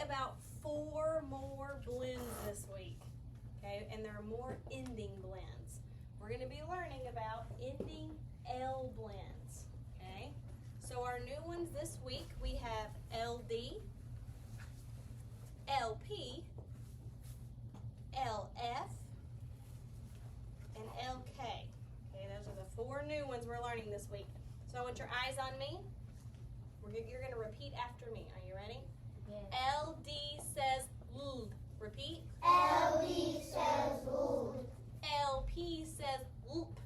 about 4 more blends this week, okay? And there are more ending blends. We're going to be learning about ending L blends, okay? So our new ones this week, we have LD, LP, LF, and LK. Okay, those are the 4 new ones we're learning this week. So I want your eyes on me. You're going to repeat after me. Are you ready? Yes. LD says LD. Repeat. LD says LD. LP says LP.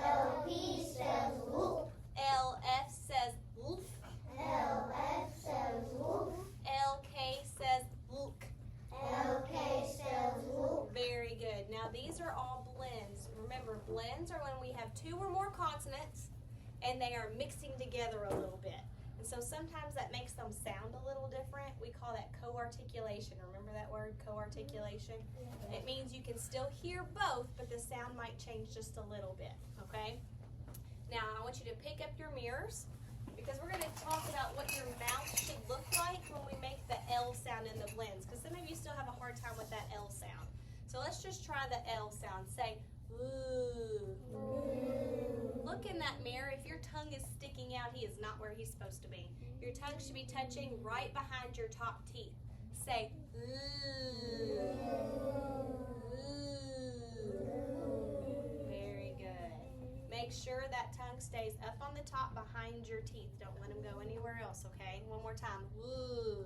LP says LP. LF says LF. LF says LF. LK says LK. LK says LK. Very good. Now these are all blends. Remember, blends are when we have 2 or more consonants and they are mixing together a little bit. And so sometimes that makes them sound a little different. We call that co-articulation. Remember that word, co-articulation? It means you can still hear both, but the sound might change just a little bit, okay? Now, I want you to pick up your mirrors because we're going to talk about what your mouth should look like when we make the L sound in the blends, because some of you still have a hard time with that L sound. So let's just try the L sound. Say, ooh. Look in that mirror. If your tongue is sticking out, he is not where he's supposed to be. Your tongue should be touching right behind your top teeth. Say, ooh. Very good. Make sure that tongue stays up on the top behind your teeth. Don't let them go anywhere else, okay? One more time. Ooh.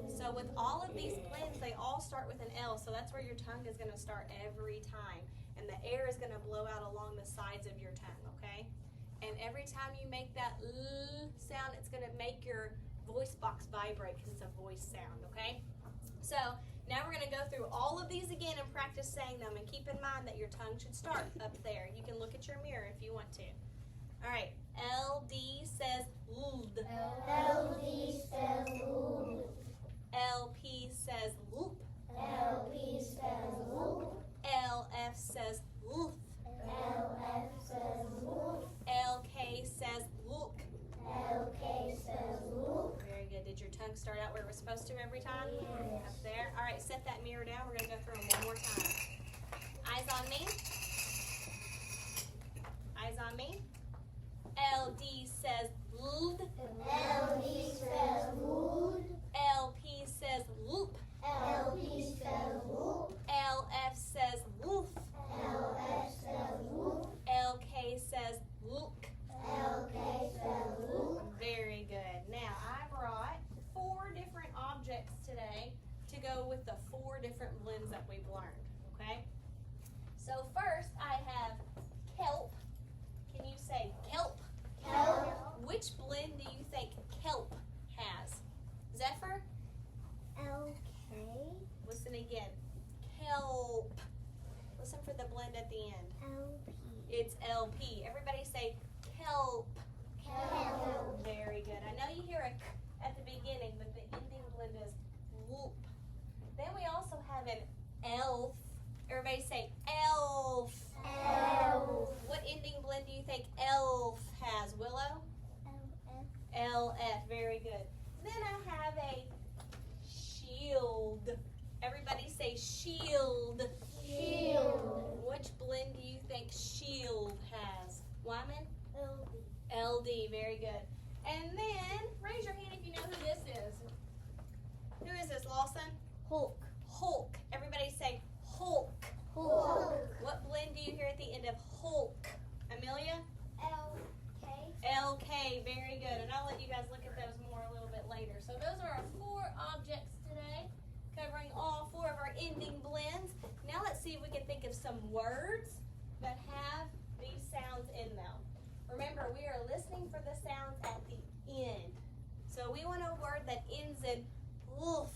So with all of these blends, they all start with an L, so that's where your tongue is going to start every time. And the air is going to blow out along the sides of your tongue, okay? And every time you make that sound, it's going to make your voice box vibrate because it's a voice sound, okay? So now we're going to go through all of these again and practice saying them. And keep in mind that your tongue should start up there. You can look at your mirror if you want to. All right, LD says LD. LD says LD. LP says LOOP. LP says LP. LF says LOOF. LF says LF. LK says LOOK. LK says LK. Very good. Did your tongue start out where it was supposed to every time? Yes. Up there. All right, set that mirror down. We're going to go through them one more time. Eyes on me. Eyes on me. LD says LD. LD says LD. LP says LOOP. LP says LP. LF says LOOF. LF says LF. LK says LOOK. LK says LK. Very good. Now, I brought 4 different objects today to go with the 4 different blends that we've learned, okay? So first, I have kelp. Can you say kelp? Kelp. Which blend do you think kelp has? Zephyr? LK. Listen again. Kelp. Listen for the blend at the end. LP. It's LP. Everybody say kelp. Kelp. Very good. I know you hear a k at the beginning, but the ending blend is whoop. Then we also have an elf. Everybody say elf. Elf. What ending blend do you think elf has? Willow? LF. Very good. Then I have a shield. Everybody say shield. Shield. Which blend do you think shield has? Wyman? LD. LD. Very good. And then, raise your hand if you know who this is. Who is this, Lawson? Hulk. Hulk. Everybody say Hulk. Hulk. What blend do you hear at the end of Hulk? Amelia? LK. LK. Very good. And I'll let you guys look at those more a little bit later. So those are our 4 objects today, covering all 4 of our ending blends. Now let's see if we can think of some words that have these sounds in them. Remember, we are listening for the sounds at the end. So we want a word that ends in woof.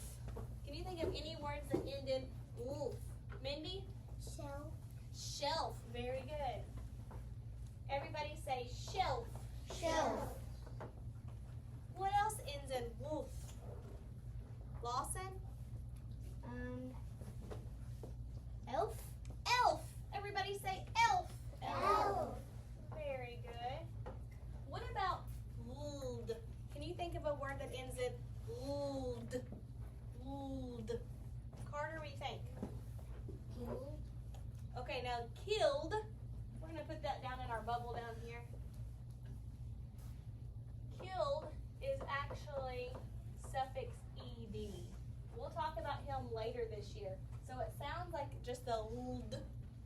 Can you think of any words that end in woof? Mindy? Shelf. Shelf. Very good. Everybody say shelf. Shelf. What else ends in woof? Lawson? Elf. Elf. Everybody say elf. Elf. Very good. What about luld? Can you think of a word that ends in luld? we'll talk about him later this year. So it sounds like just the ld,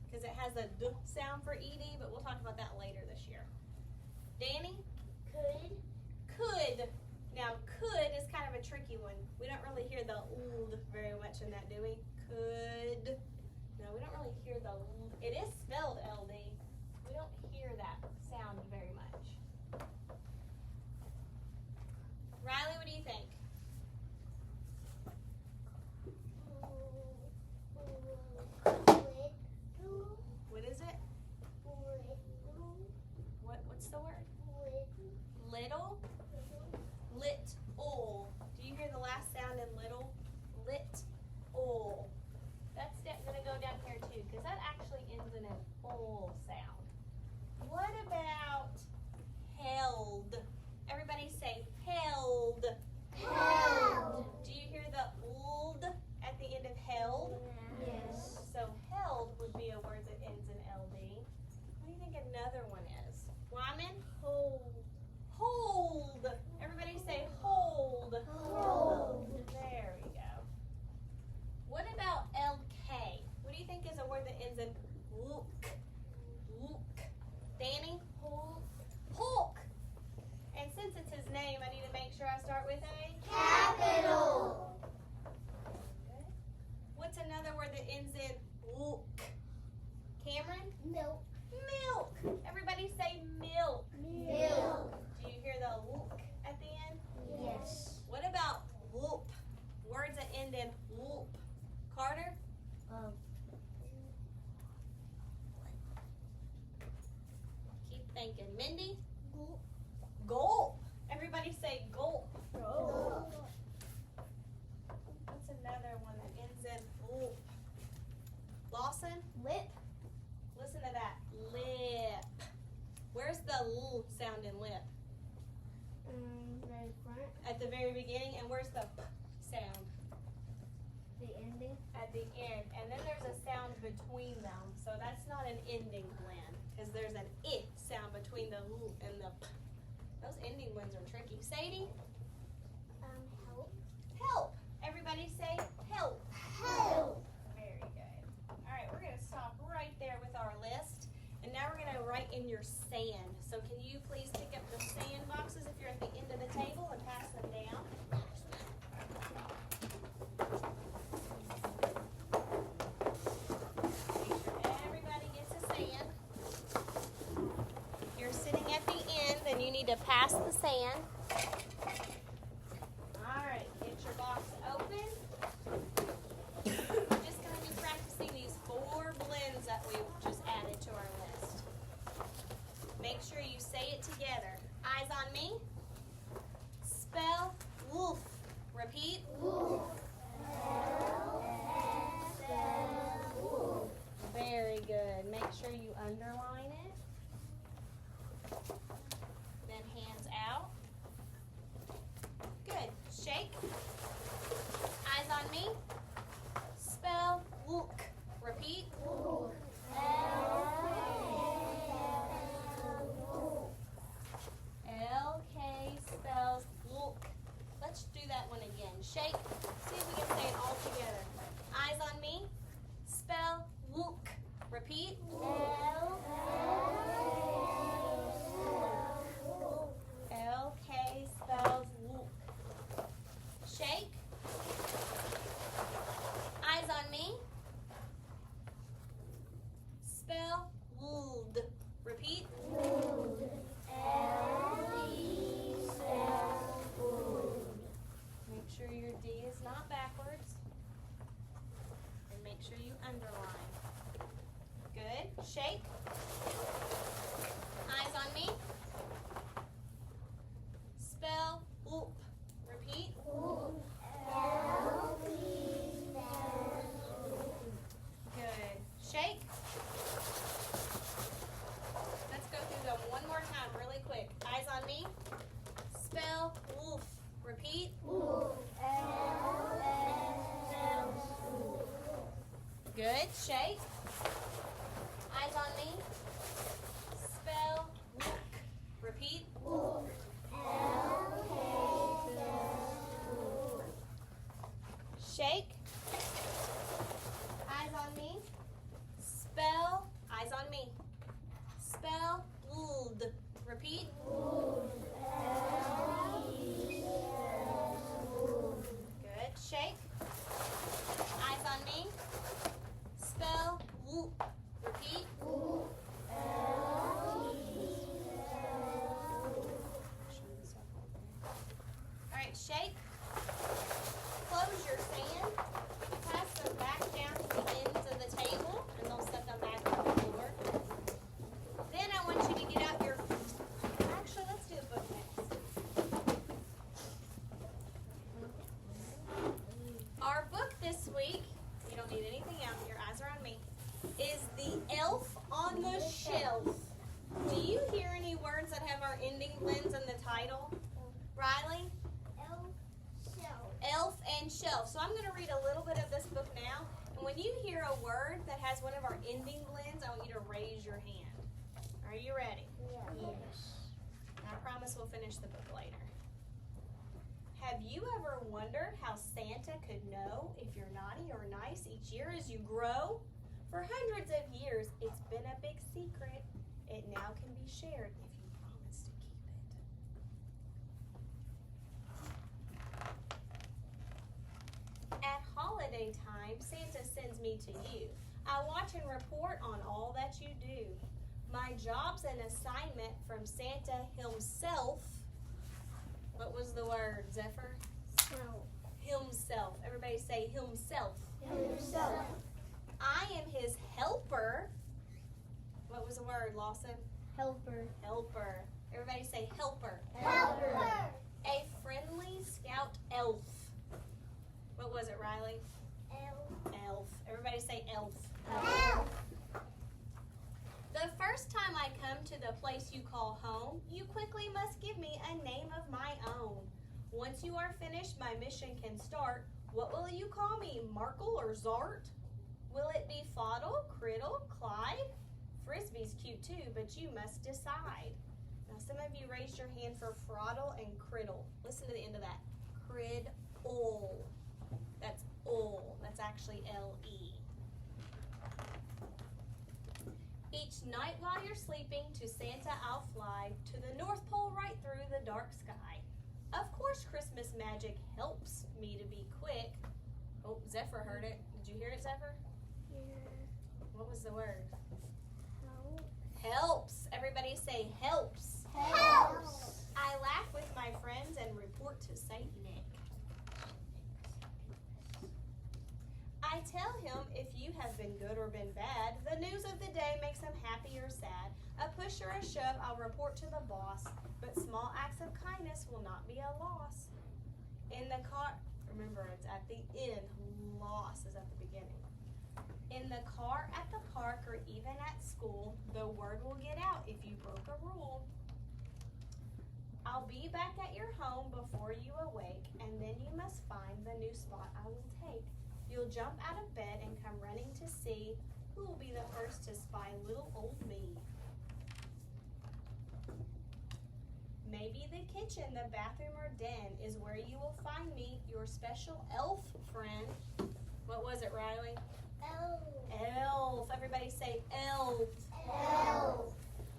because it has a d sound for ed, but we'll talk about that later this year. Danny? Could. Could. Now, could is kind of a tricky one. We don't really hear the ld very much in that, do we? Could. No, we don't really hear the ld. It is spelled ld. We don't hear that sound very much. Riley, what do you think? What is it? What's the word? Little? Lit-ol. Do you hear the last sound in little? Lit-ol. That's going to go down here too, because that actually ends in an ol sound. What about held? Everybody say held. Held. Do you hear the old at the end of held? Yes. So held would be a word that ends in ld. What do you think another one is? Wyman? Hold. Hold. Everybody say hold. Hold. There we go. What about LK? What do you think is a word that ends in look? Look. Danny? Hold. Hulk. And since it's his name, I need to make sure I start with a Capital. Okay. What's another word that ends in look? Cameron? Milk. Milk. Everybody say milk. Milk. Do you hear the look at the end? Yes. What about whoop? Words that end in whoop. Carter? Keep thinking. Mindy? Gulp. Everybody say gulp. What's another one that ends in whoop? Lawson? Lip. Listen to that. Lip. Where's the l sound in lip? Very front. At the very beginning. And where's the p sound? The ending. At the end. And then there's a sound between them. So that's not an ending blend, because there's an I sound between the l and the p. Those ending ones are tricky. Sadie? Help. Help. Everybody say help. Help. Very good. All right, we're going to stop right there with our list. And now we're going to write in your sand. So can you please pick up the sand boxes if you're at the end of the table and pass them down? Make sure everybody gets a sand. If you're sitting at the end, then you need to pass the sand. All right, get your box open. We're just going to be practicing these 4 blends that we've just added to our list. Make sure you say it together. Eyes on me. Spell wolf. Repeat. Wolf. Very good. Make sure you underline it. Then hands out. Good. Shake. Eyes on me. Spell look. Repeat. LK spells look. Let's do that one again. Shake. See if we can say it all together. Eyes on me. Spell look. Repeat. LK spells look. Shake. Eyes on me. Spell wood. Repeat. Make sure your D is not backwards. And make sure you underline. Good. Shake. Eyes on me. Spell oop. Repeat. Good. Shake. Let's go through them one more time really quick. Eyes on me. Spell wolf. Repeat. Good. Shake. Eyes on me. Spell look. Repeat. shake. Eyes on me. Spell. Eyes on me. Spell. Good. Repeat. Good. Shake. Eyes on me. Spell. Repeat. Alright, shake. Close your sand. Pass them back down to the ends of the table, and they'll set them back on the floor. Then I want you to get out your... Actually, let's do the book next. Our book this week, you don't need anything else, your eyes are on me, is The Elf on the Shelf. Do you hear any words that have our ending blends in the title? Riley? Elf and shelf. So I'm going to read a little bit of this book now. And when you hear a word that has one of our ending blends, I want you to raise your hand. Are you ready? Yes. I promise we'll finish the book later. Have you ever wondered how Santa could know if you're naughty or nice each year as you grow? For hundreds of years, it's been a big secret. It now can be shared if you promise to keep it. At holiday time, Santa sends me to you. I watch and report on all that you do. My job's an assignment from Santa himself. What was the word, Zephyr? Himself. Everybody say himself. Himself. I am his helper. What was the word, Lawson? Helper. Helper. Everybody say helper. Helper. A friendly scout elf. What was it, Riley? Elf. Everybody say elf. Elf. The first time I come to the place you call home, you quickly must give me a name of my own. Once you are finished, my mission can start. What will you call me, Markle or Zart? Will it be Foddle, Criddle, Clyde? Frisbee's cute too, but you must decide. Now some of you raised your hand for Froddle and Criddle. Listen to the end of that. Criddle. That's ol. That's actually L-E. Each night while you're sleeping, to Santa I'll fly, to the North Pole right through the dark sky. Of course Christmas magic helps me to be quick. Oh, Zephyr heard it. Did you hear it, Zephyr? What was the word? Helps. Everybody say helps. Helps. I laugh with my friends and report to Saint Nick. I tell him if you have been good or been bad, the news of the day makes him happy or sad. A push or a shove, I'll report to the boss, but small acts of kindness will not be a loss. In the car, remember it's at the end, loss is at the beginning. In the car, at the park, or even at school, the word will get out if you broke a rule. I'll be back at your home before you awake, and then you must find the new spot I will take. You'll jump out of bed and come running to see who will be the first to spy little old me. Maybe the kitchen, the bathroom, or den is where you will find me, your special elf friend. What was it, Riley? Elf. Elf. Everybody say elf. Elf.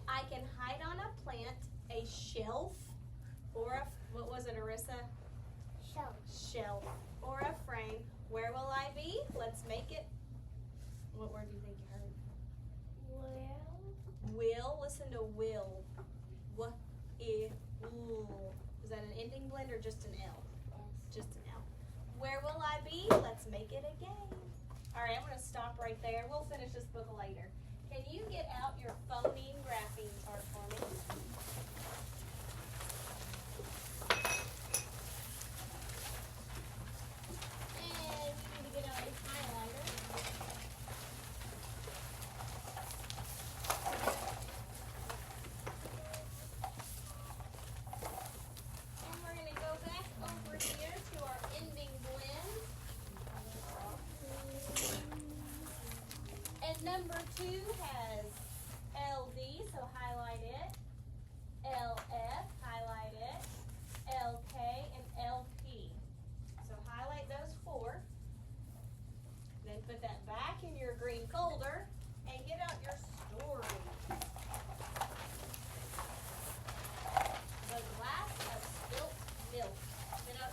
I can hide on a plant, a shelf, or a, what was it, Arissa? Shelf. Shelf. Or a frame. Where will I be? Let's make it. What word do you think you heard? Will. Listen to will. Is that an ending blend or just an L? Just an L. Where will I be? Let's make it a game. All right, I'm going to stop right there. We'll finish this book later. Can you get out your phony graphing chart for me? And you need to get out a highlighter. And we're going to go back over here to our ending blend. And number 2 has LD, so highlight it. LF, highlight it. LK and LP. So highlight those 4.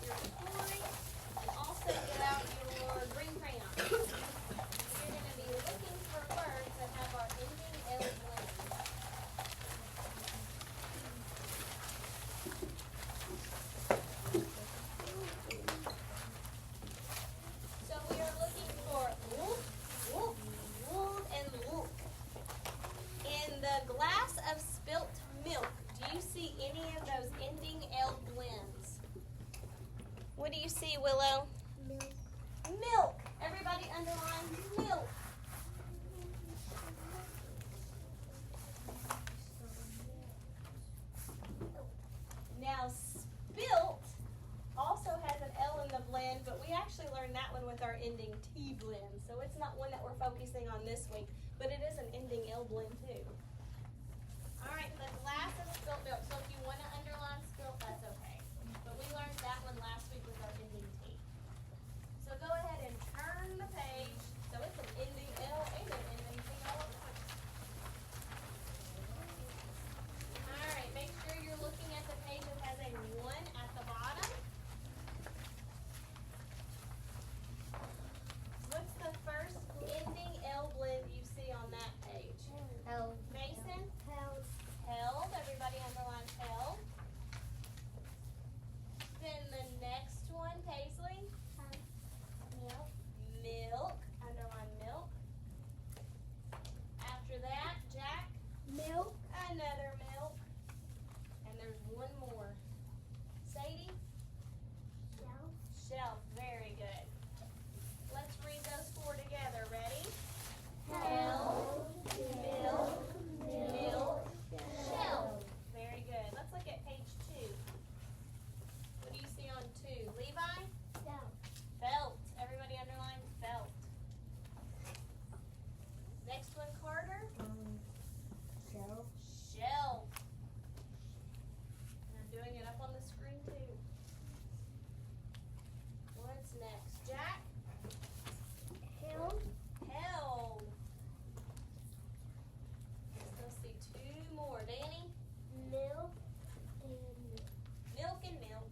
your toy and also get out your green crayon. You're going to be looking for words that have our ending L blend. So we are looking for whoop, whoop, wool, and look. In the glass of spilt milk, do you see any of those ending L blends? What do you see, Willow? Milk. Milk. Everybody underline milk. Now, spilt also has an L in the blend, but we actually learned that one with our ending T blend. So it's not one that we're focusing on this week, but it is an ending L blend too. All right, the glass of spilt milk. So if you want to underline spilt, that's okay. But we learned that one last week with our ending T. So go ahead and turn the page. So it's an ending L and an ending T all at once. All right, make sure you're looking at the page that has a 1 at the bottom. What's the first ending L blend you see on that page? Held. Mason? Held. Held. Everybody underline held. Then the next one, Paisley. Milk. Milk. Underline milk. After that, Jack. Milk. Another milk. And there's one more. Sadie. Shelf. Shelf. Very good. Let's read those 4 together. Ready? Held. Milk. Milk. Shelf. Very good. Let's look at page 2. What do you see on 2? Levi? Shelf. Felt. Everybody underline felt. Next one, Carter. Shelf. Shelf. And I'm doing it up on the screen too. What's next? Jack? Held. Held. Let's see 2 more. Danny? Milk. And Milk and milk.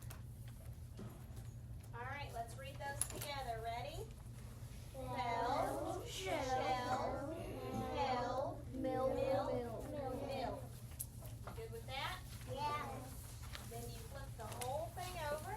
All right, let's read those together. Ready? Held. Shell. Held. Milk. Milk. Milk. Milk. Good with that? Yeah. Then you flip the whole thing over.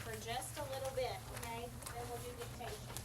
for just a little bit, okay? Then we'll do dictation.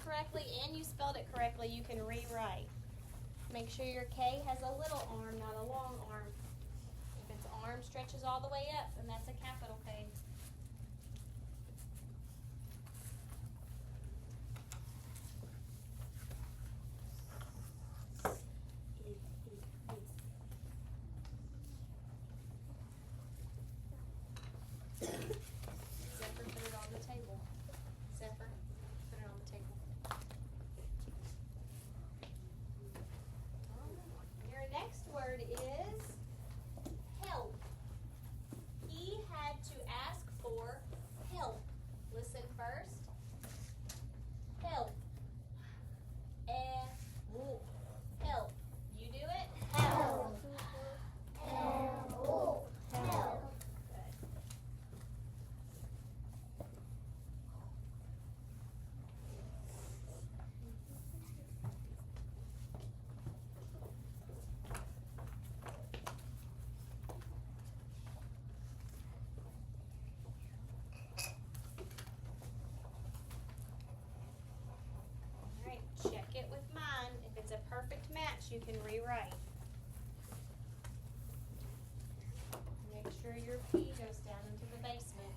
Correctly and you spelled it correctly, you can rewrite. Make sure your K has a little arm, not a long arm. If its arm stretches all the way up, then that's a capital K. Zephyr, put it on the table. Zephyr, put it on the table. Your next word is help. He had to ask rewrite. Make sure your P goes down into the basement.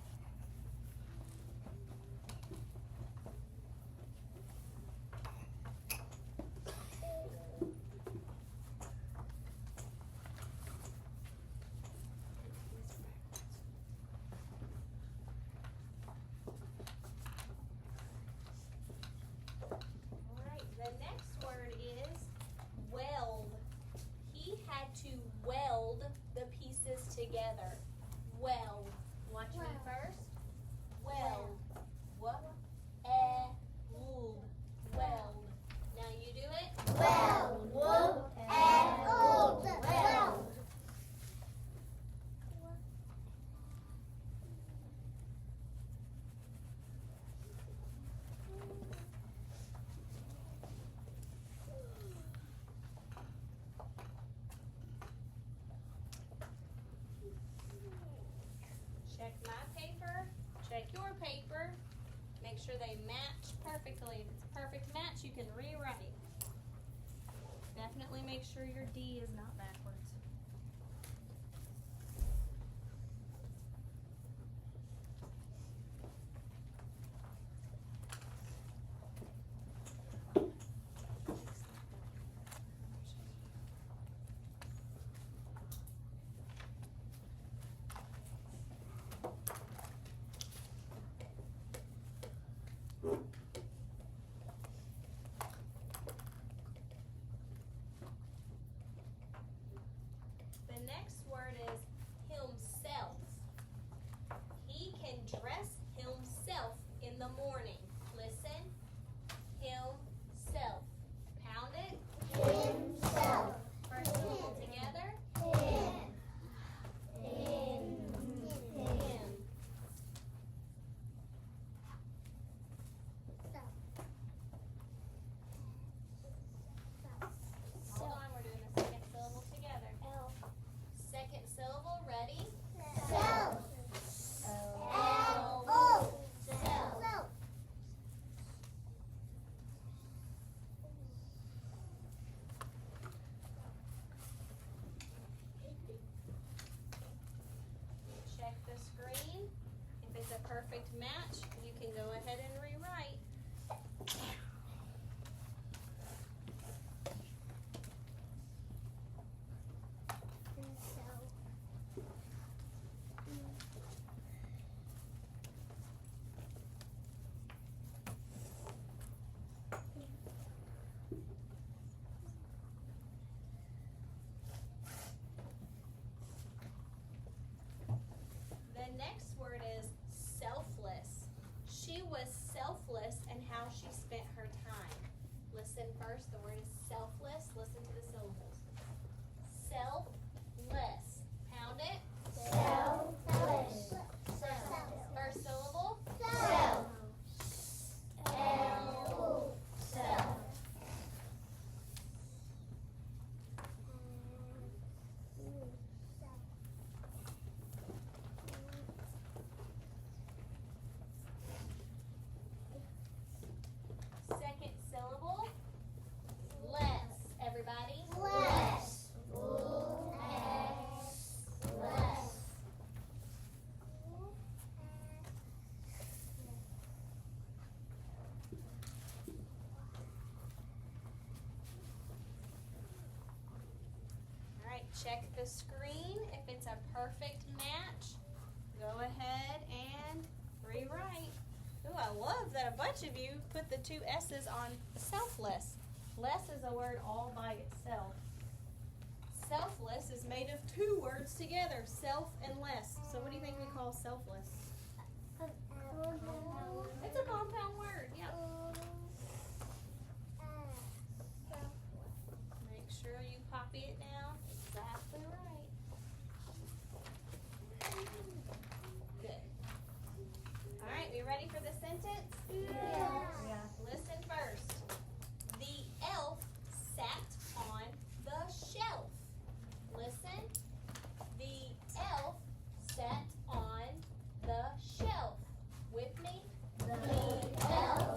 Alright, the next word is weld. He had to weld the pieces together. Weld. Watch me first. Weld. What? Weld. Weld. Now you do it. Weld. Weld. Weld. Weld. Check my paper. Check your paper. Make sure they match perfectly. If it's a perfect match, you can rewrite. Definitely make sure your D is not backwards. The next word is himself. He can dress himself in the morning. Listen. Himself. Pound it. Himself. First syllable together. Him. Him. Hold on, we're doing the second syllable together. Second syllable, ready? Self. L. Self. Check the screen. If it's a perfect match, you can go ahead and rewrite. The next word is selfless. She was selfless in how she spent her time. Listen first, the word is selfless. Listen to the syllables. Selfless. Pound it. Selfless. First syllable. Self. Self. Second syllable. Less. Everybody. Less. Less. All right, check the screen. If it's a perfect match, go ahead and rewrite. Ooh, I love that a bunch of you put the two S's on selfless. Less is a word all by itself. Selfless is made of two words together, self and less. So what do you think we call selfless? It's a compound word, yeah. Make sure you copy it down exactly right. Good. All right, we ready for the sentence? Yeah. Listen first. The elf sat on the shelf. Listen. The elf sat on the shelf. With me? The elf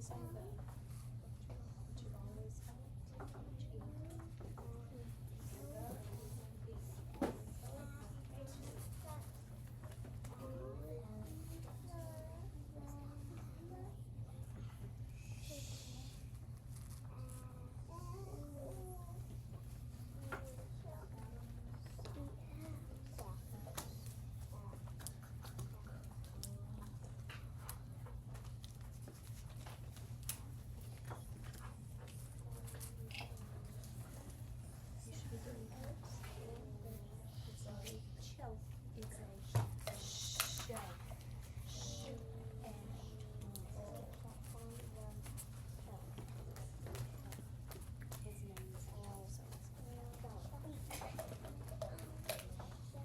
say what you've always felt?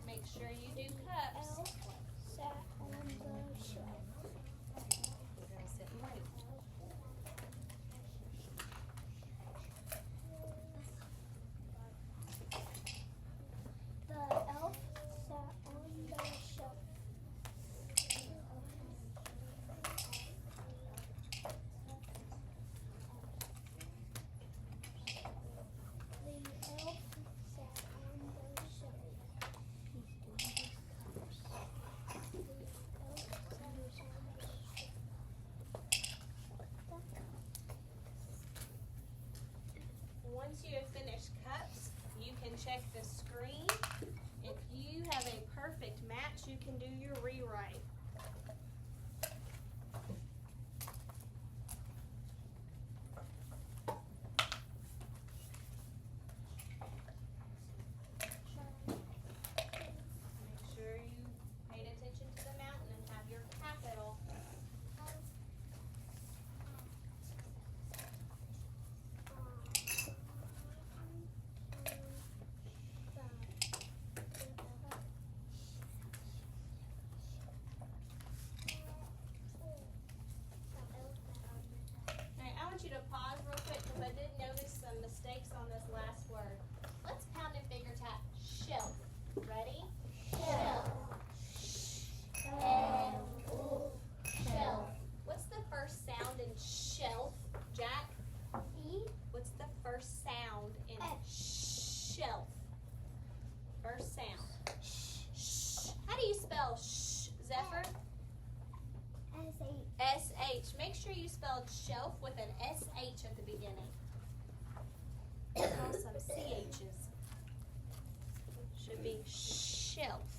Make sure you do cups. Sat on the shelf. We're going to sit and wait. The elf sat on the shelf. The elf sat on the shelf. Once you have finished cups, you can check the screen. If you have a perfect match, you can do your rewrite. Make sure you paid attention to the mountain and have your capital. Alright, I want you to pause real quick because I did notice some mistakes on this last word. Let's pound and finger tap shelf. Ready? Shelf. Shelf. What's the first sound in shelf, Jack? E. What's the first sound in shelf? First sound. Shh. How do you spell shh, Zephyr? S-H. Make sure you spelled shelf with an S-H at the beginning. Some C-H's. Should be shelf.